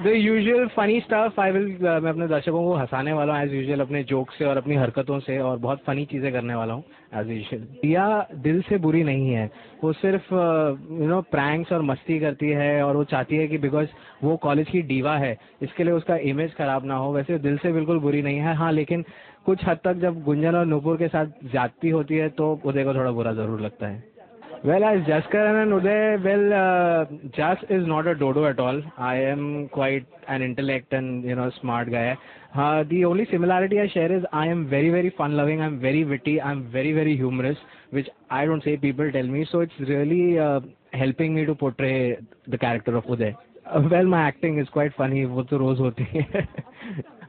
The usual funny stuff I will मैं अपने दर्शकों को हंसाने वाला हूँ as usual अपने जोक से और अपनी हरकतों से और बहुत फनी चीजें करने वाला हूँ as usual। दिया दिल से बुरी नहीं है, वो सिर्फ प्रैंक्स और मस्ती करती है और वो चाहती है कि बिकॉज वो कॉलेज की डीवा है इसके लिए उसका इमेज खराब ना हो। वैसे दिल से बिल्कुल बुरी नहीं है, हाँ लेकिन कुछ हद तक जब गुंजन और नूपुर के साथ ज्यादती होती है तो उदय को थोड़ा बुरा जरूर लगता है। Well, as Jaskaran and Uday, Jas is not a dodo at all. I am quite an intellect and smart guy. The only similarity I share is I am very very fun loving. I'm very witty. I'm very very humorous, which I don't say. People tell me. So it's really helping me to portray the character of Uday. Well, my acting is quite funny. वो तो रोज होती है।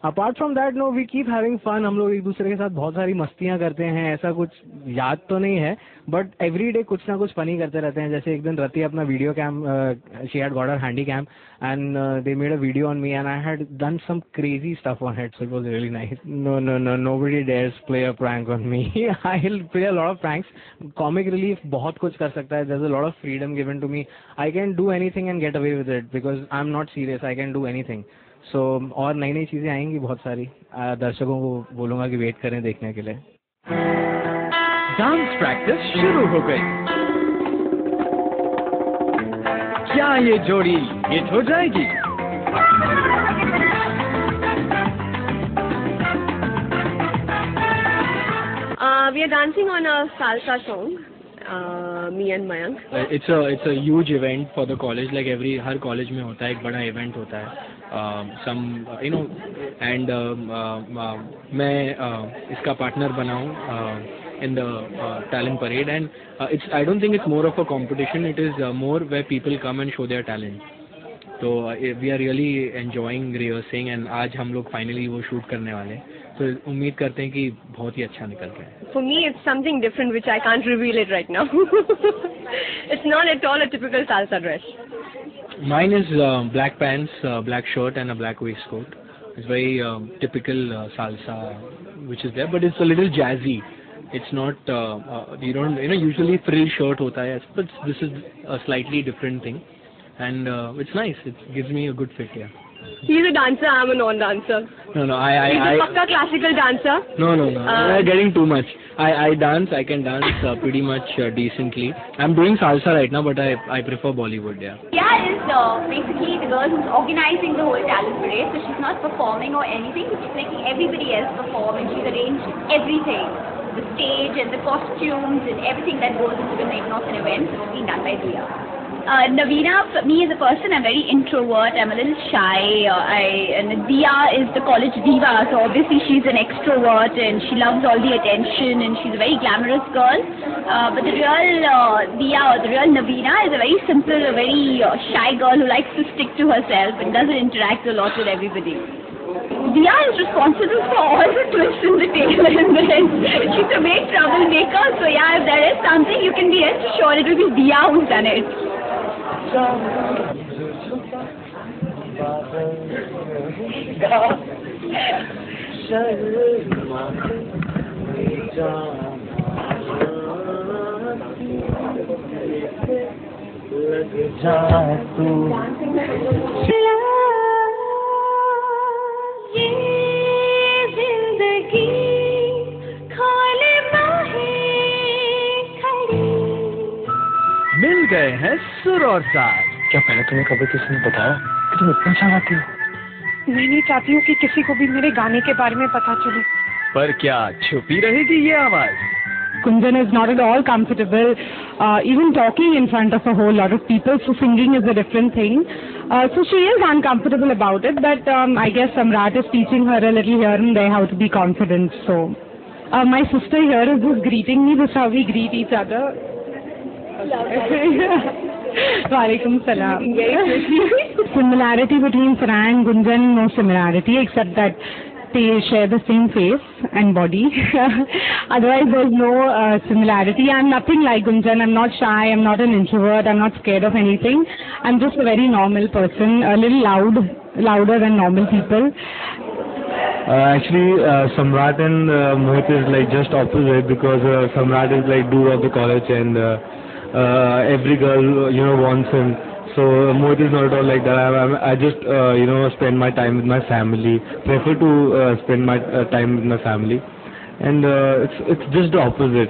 Apart from that, no, we keep having fun. हम लोग एक दूसरे के साथ बहुत सारी मस्तियाँ करते हैं। ऐसा कुछ याद तो नहीं है, बट एवरी डे कुछ ना कुछ फनी करते रहते हैं। जैसे एक दिन रति अपना video cam, she had got her handy cam and they made a video on me and I had done some crazy stuff on it, so it was really nice. No nobody dares play a prank on me. I will play a lot of pranks. Comic relief बहुत कुछ कर सकता है। There is a lot of freedom given to me. I can do anything and get away with it because I am not serious. I can do anything. So और नई नई चीज़ें आएंगी बहुत सारी। दर्शकों को बोलूँगा कि वेट करें देखने के लिए। डांस प्रैक्टिस शुरू हो गई। क्या ये जोड़ी हिट हो जाएगी? We are dancing on a salsa song. Me and Mayank. It's a huge event for the college. Like her college में होता है, एक बड़ा event होता है. And मैं इसका partner बना हूँ in the talent parade, and I don't think it's more of a competition. It is more where people come and show their talent. So we are really enjoying rehearsing, and आज हम लोग finally वो shoot करने वाले हैं. तो उम्मीद करते हैं कि बहुत ही अच्छा निकल के। For me, it's something different which I can't reveal it right now. It's not at all a typical salsa dress. Mine is black pants, black shirt, and a black waistcoat. It's very typical salsa, which is there, but it's a little jazzy. It's not you don't usually frill shirt hota hai, but this is a slightly different thing, and it's nice. It gives me a good fit here. He's a dancer. I'm a non-dancer. No. He's a pakka classical dancer. No. We're getting too much. I dance. I can dance pretty much decently. I'm doing salsa right now, but I prefer Bollywood. Yeah. Dia is basically the girl who's organizing the whole talent parade. So she's not performing or anything. She's making everybody else perform, and she's arranged everything. The stage and the costumes and everything that goes into making of an event is being done by Dia. Navina, for me as a person, I'm very introvert. I'm a little shy. And Dia is the college diva, so obviously she's an extrovert and she loves all the attention and she's a very glamorous girl. But the real Dia, or the real Navina, is a very simple, a very shy girl who likes to stick to herself and doesn't interact a lot with everybody. Dia is responsible for all the twists in the tale and then she's a big troublemaker. So yeah, if there is something, you can be rest assured it will be Dia who's done it. मिल गए हैं सुर और साज। क्या पहले तुम्हें कभी किसी ने बताया कि तुम इतना अच्छा गाती हो? मैं नहीं चाहती हूँ कि किसी को भी मेरे गाने के बारे में पता चले। पर क्या छुपी रहेगी ये आवाज? Gunjan is not at all comfortable, even talking in front of a whole lot of people. So singing is a different thing. So she is uncomfortable about it. But I guess Samrat is teaching her a little here and there how to be confident. So my sister here is just greeting me. This is how we greet each other. Walaikum salam. Similarity between Farah and Gunjan, no similarity except that they share the same face and body. Otherwise there's no similarity. I'm nothing like Gunjan. I'm not shy, I'm not an introvert, I'm not scared of anything. I'm just a very normal person, a little louder than normal people. Actually, Samrat and Mohit is like just opposite because Samrat is like dude of the college and every girl wants him. So Mohit is not at all like that. I just spend my time with my family. Prefer to spend my time with my family, and it's just the opposite.